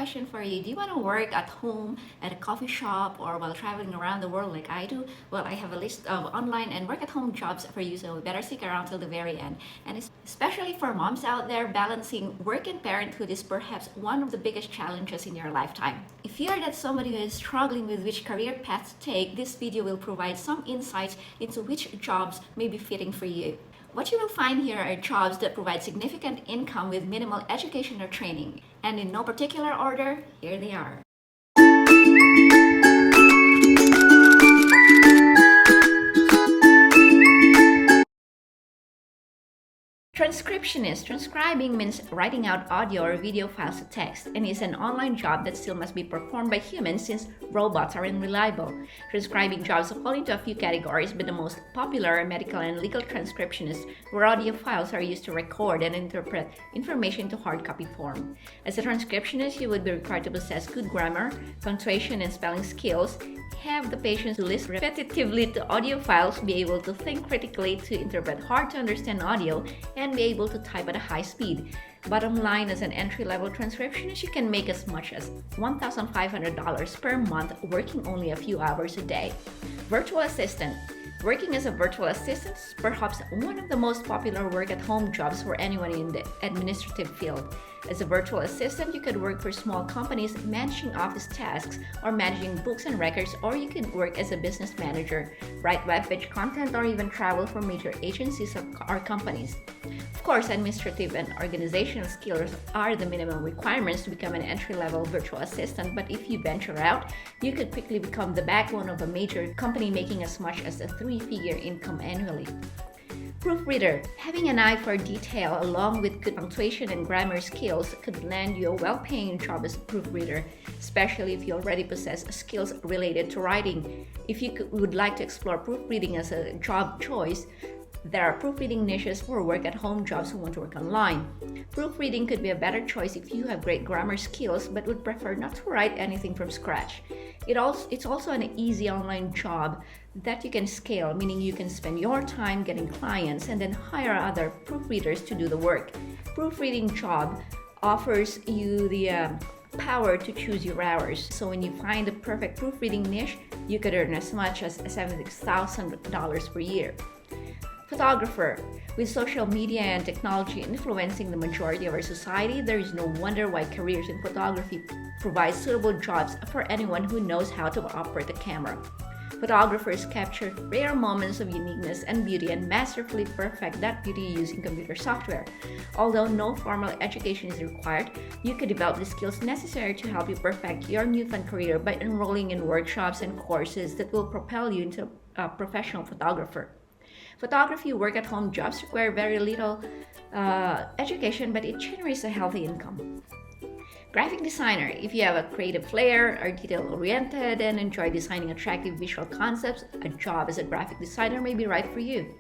question for you. Do you want to work at home, at a coffee shop, or while traveling around the world like I do? Well, I have a list of online and work at home jobs for you, so better stick around till the very end. And especially for moms out there, balancing work and parenthood is perhaps one of the biggest challenges in your lifetime. If you're that somebody who is struggling with which career path to take, this video will provide some insights into which jobs may be fitting for you. What you will find here are jobs that provide significant income with minimal education or training. And in no particular order, here they are. Transcriptionist. Transcribing means writing out audio or video files to text, and is an online job that still must be performed by humans since robots are unreliable. Transcribing jobs fall into a few categories, but the most popular are medical and legal transcriptionists, where audio files are used to record and interpret information to hard copy form. As a transcriptionist, you would be required to possess good grammar, punctuation, and spelling skills, have the patience to listen repetitively to audio files, be able to think critically to interpret hard to understand audio, and be able to type at a high speed. Bottom line, as an entry-level transcriptionist, you can make as much as $1,500 per month working only a few hours a day. Virtual assistant. Working as a virtual assistant is perhaps one of the most popular work-at-home jobs for anyone in the administrative field. As a virtual assistant, you could work for small companies managing office tasks or managing books and records, or you could work as a business manager, write web page content, or even travel for major agencies or companies. Of course, administrative and organizational skills are the minimum requirements to become an entry-level virtual assistant, but if you venture out, you could quickly become the backbone of a major company making as much as a three-figure income annually. Proofreader. Having an eye for detail along with good punctuation and grammar skills could land you a well-paying job as a proofreader, especially if you already possess skills related to writing. If you would like to explore proofreading as a job choice, there are proofreading niches for work-at-home jobs who want to work online. Proofreading could be a better choice if you have great grammar skills but would prefer not to write anything from scratch. It's also an easy online job that you can scale, meaning you can spend your time getting clients and then hire other proofreaders to do the work. Proofreading job offers you the power to choose your hours. So when you find the perfect proofreading niche, you could earn as much as $76,000 per year. Photographer. With social media and technology influencing the majority of our society, there is no wonder why careers in photography provide suitable jobs for anyone who knows how to operate a camera. Photographers capture rare moments of uniqueness and beauty and masterfully perfect that beauty using computer software. Although no formal education is required, you can develop the skills necessary to help you perfect your newfound career by enrolling in workshops and courses that will propel you into a professional photographer. Photography work-at-home jobs require very little education, but it generates a healthy income. Graphic designer. If you have a creative flair, are detail-oriented, and enjoy designing attractive visual concepts, a job as a graphic designer may be right for you.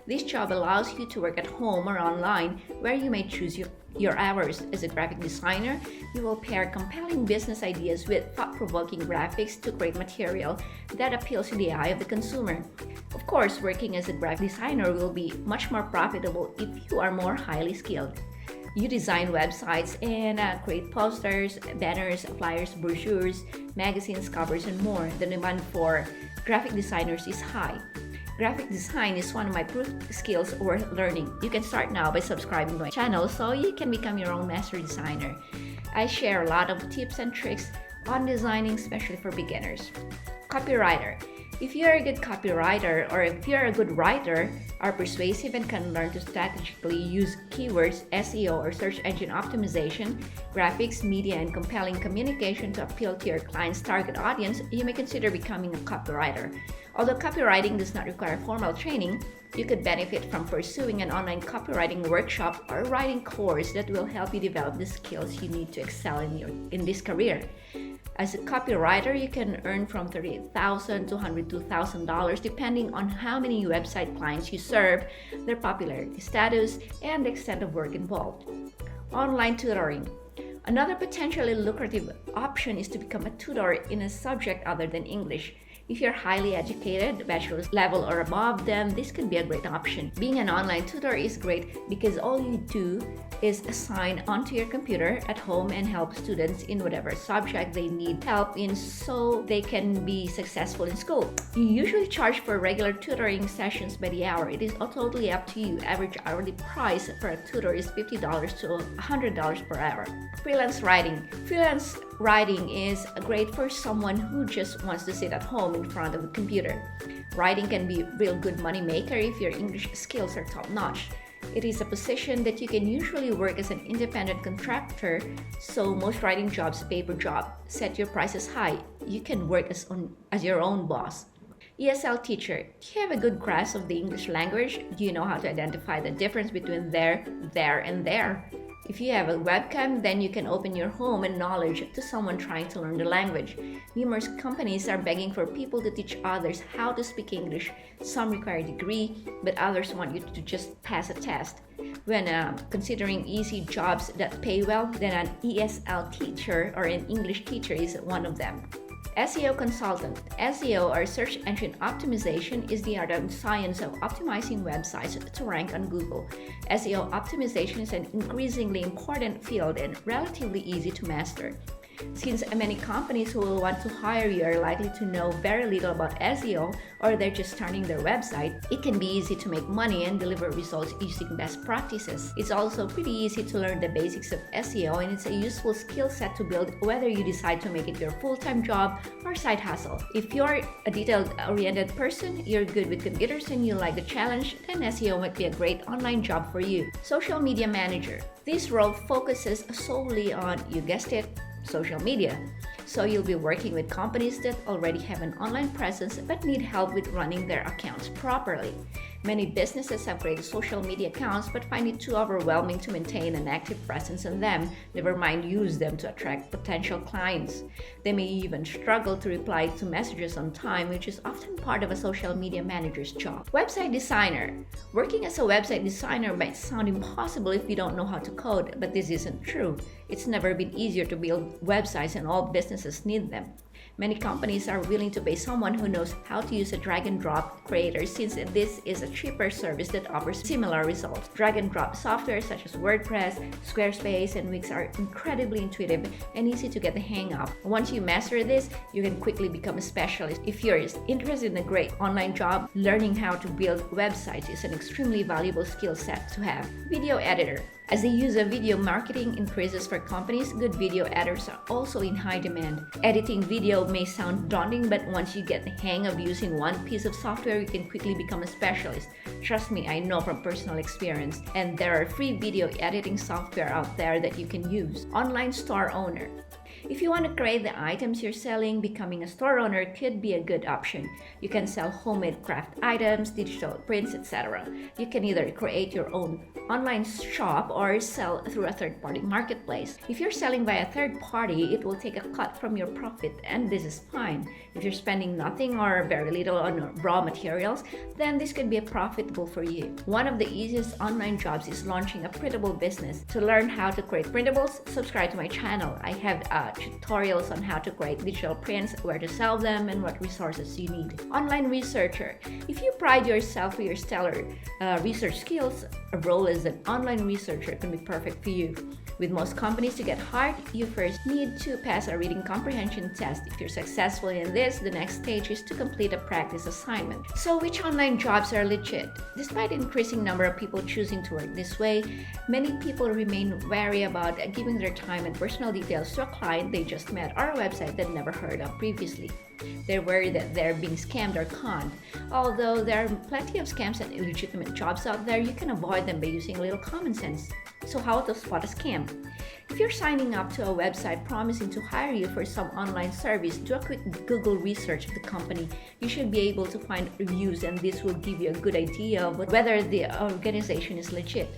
This job allows you to work at home or online, where you may choose your hours. As a graphic designer, you will pair compelling business ideas with thought-provoking graphics to create material that appeals to the eye of the consumer. Of course, working as a graphic designer will be much more profitable if you are more highly skilled. You design websites and create posters, banners, flyers, brochures, magazines, covers, and more. The demand for graphic designers is high. Graphic design is one of my proof skills worth learning. You can start now by subscribing to my channel so you can become your own master designer. I share a lot of tips and tricks on designing, especially for beginners. Copywriter. If you're a good copywriter or if you're a good writer, are persuasive and can learn to strategically use keywords, SEO or search engine optimization, graphics, media, and compelling communication to appeal to your client's target audience, you may consider becoming a copywriter. Although copywriting does not require formal training, you could benefit from pursuing an online copywriting workshop or writing course that will help you develop the skills you need to excel in this career. As a copywriter, you can earn from $38,000 to $102,000 depending on how many website clients you serve, their popularity status, and the extent of work involved. Online tutoring. Another potentially lucrative option is to become a tutor in a subject other than English. If you're highly educated, bachelor's level or above, then this could be a great option. Being an online tutor is great because all you do is assign onto your computer at home and help students in whatever subject they need help in so they can be successful in school. You usually charge for regular tutoring sessions by the hour. It is totally up to you. Average hourly price for a tutor is $50 to $100 per hour. Freelance writing. Freelance writing is great for someone who just wants to sit at home in front of a computer. Writing can be a real good money maker if your English skills are top-notch. It is a position that you can usually work as an independent contractor, so most writing jobs pay per job. Set your prices high. You can work as your own boss. ESL Teacher. Do you have a good grasp of the English language? Do you know how to identify the difference between there, and there? If you have a webcam, then you can open your home and knowledge to someone trying to learn the language. Numerous companies are begging for people to teach others how to speak English. Some require a degree, but others want you to just pass a test. When considering easy jobs that pay well, then an ESL teacher or an English teacher is one of them. SEO Consultant. SEO, or search engine optimization, is the art and science of optimizing websites to rank on Google. SEO optimization is an increasingly important field and relatively easy to master. Since many companies who will want to hire you are likely to know very little about SEO or they're just starting their website, it can be easy to make money and deliver results using best practices. It's also pretty easy to learn the basics of SEO, and it's a useful skill set to build whether you decide to make it your full-time job or side hustle. If you're a detail-oriented person, you're good with computers, and you like the challenge, then SEO might be a great online job for you. Social Media Manager. This role focuses solely on, you guessed it, social media. So you'll be working with companies that already have an online presence but need help with running their accounts properly. Many businesses have created social media accounts but find it too overwhelming to maintain an active presence in them, never mind use them to attract potential clients. They may even struggle to reply to messages on time, which is often part of a social media manager's job. Website designer. Working as a website designer might sound impossible if you don't know how to code, but this isn't true. It's never been easier to build websites, and all businesses need them. Many companies are willing to pay someone who knows how to use a drag-and-drop creator, since this is a cheaper service that offers similar results. Drag-and-drop software such as WordPress, Squarespace, and Wix are incredibly intuitive and easy to get the hang of. Once you master this, you can quickly become a specialist. If you're interested in a great online job, learning how to build websites is an extremely valuable skill set to have. Video editor. As the use of video marketing increases for companies, good video editors are also in high demand. Editing video may sound daunting, but once you get the hang of using one piece of software, you can quickly become a specialist. Trust me, I know from personal experience. And there are free video editing software out there that you can use. Online store owner. If you want to create the items you're selling, becoming a store owner could be a good option. You can sell homemade craft items, digital prints, etc. You can either create your own online shop or sell through a third-party marketplace. If you're selling by a third party, it will take a cut from your profit, and this is fine. If you're spending nothing or very little on raw materials, then this could be profitable for you. One of the easiest online jobs is launching a printable business. To learn how to create printables, subscribe to my channel. I have tutorials on how to create digital prints, where to sell them, and what resources you need. Online researcher. If you pride yourself for your stellar research skills, a role as an online researcher can be perfect for you. With most companies, to get hired, you first need to pass a reading comprehension test. If you're successful in this, the next stage is to complete a practice assignment. So which online jobs are legit? Despite an increasing number of people choosing to work this way, many people remain wary about giving their time and personal details to a client they just met or a website they'd never heard of previously. They're worried that they're being scammed or conned. Although there are plenty of scams and illegitimate jobs out there, you can avoid them by using a little common sense. So how to spot a scam? If you're signing up to a website promising to hire you for some online service, do a quick Google research of the company. You should be able to find reviews, and this will give you a good idea of whether the organization is legit.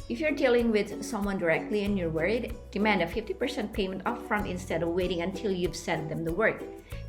If you're dealing with someone directly and you're worried, demand a 50% payment upfront instead of waiting until you've sent them the work.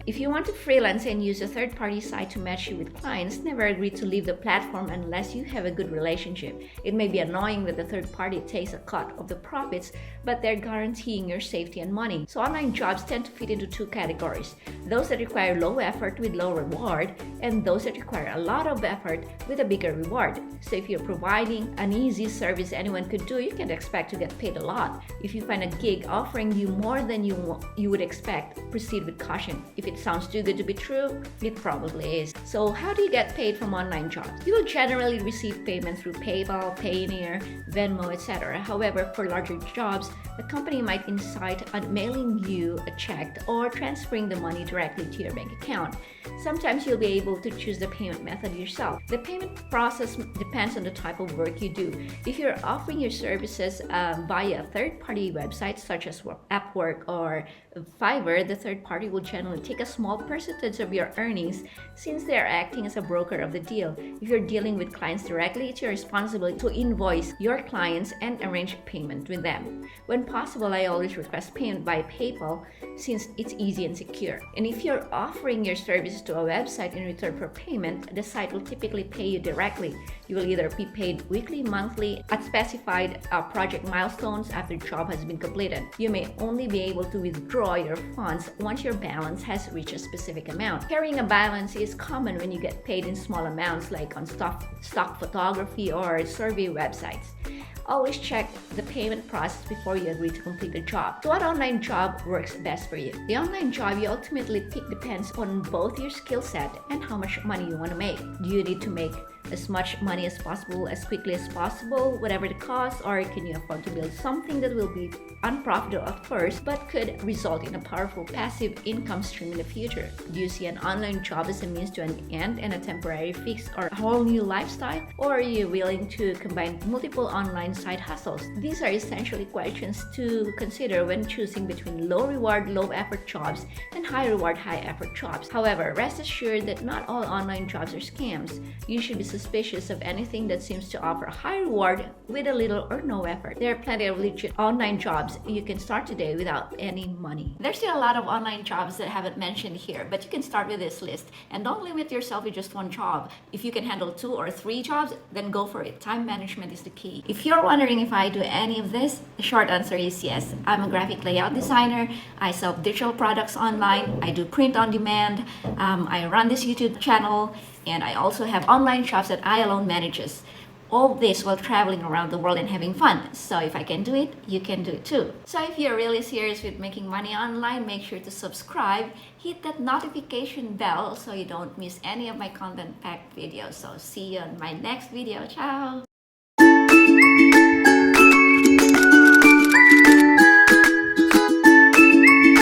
If you want to freelance and use a third-party site to match you with clients, never agree to leave the platform unless you have a good relationship. It may be annoying that the third party takes a cut of the profits, but they're guaranteeing your safety and money. So online jobs tend to fit into two categories: those that require low effort with low reward, and those that require a lot of effort with a bigger reward. So if you're providing an easy service anyone could do, you can expect to get paid a lot. If you find a gig offering you more than you would expect, proceed with caution. If it sounds too good to be true, it probably is. So how do you get paid from online jobs? You will generally receive payment through PayPal, Payoneer, Venmo, etc. However, for larger jobs, the company might incite on mailing you a check or transferring the money directly to your bank account. Sometimes you'll be able to choose the payment method yourself. The payment process depends on the type of work you do. If you're offering your services via third-party websites such as Upwork or Fiverr, the third party will generally take a small percentage of your earnings since they are acting as a broker of the deal. If you're dealing with clients directly, it's your responsibility to invoice your clients and arrange payment with them. When possible, I always request payment by PayPal since it's easy and secure. And if you're offering your services to a website in return for payment, the site will typically pay you directly. You will either be paid weekly, monthly, at specified project milestones after the job has been completed. You may only be able to withdraw your funds once your balance has reached a specific amount. Carrying a balance is common when you get paid in small amounts, like on stock photography or survey websites. Always check the payment process before you agree to complete the job. So what online job works best for you? The online job you ultimately pick depends on both your skill set and how much money you want to make. Do you need to make as much money as possible, as quickly as possible, whatever the cost, or can you afford to build something that will be unprofitable at first but could result in a powerful passive income stream in the future? Do you see an online job as a means to an end and a temporary fix or a whole new lifestyle? Or are you willing to combine multiple online side hustles? These are essentially questions to consider when choosing between low reward, low effort jobs and high reward, high effort jobs. However, rest assured that not all online jobs are scams. You should be suspicious of anything that seems to offer high reward with a little or no effort. There are plenty of legit online jobs you can start today without any money. There's still a lot of online jobs that I haven't mentioned here, but you can start with this list. And don't limit yourself with just one job. If you can handle 2 or 3 jobs, then go for it. Time management is the key. If you're wondering if I do any of this, the short answer is yes. I'm a graphic layout designer. I sell digital products online. I do print on demand. I run this YouTube channel, and I also have online shops that I alone manages. All this while traveling around the world and having fun. So if I can do it, you can do it too. So if you're really serious with making money online, make sure to subscribe, hit that notification bell so you don't miss any of my content-packed videos. So see you on my next video. Ciao!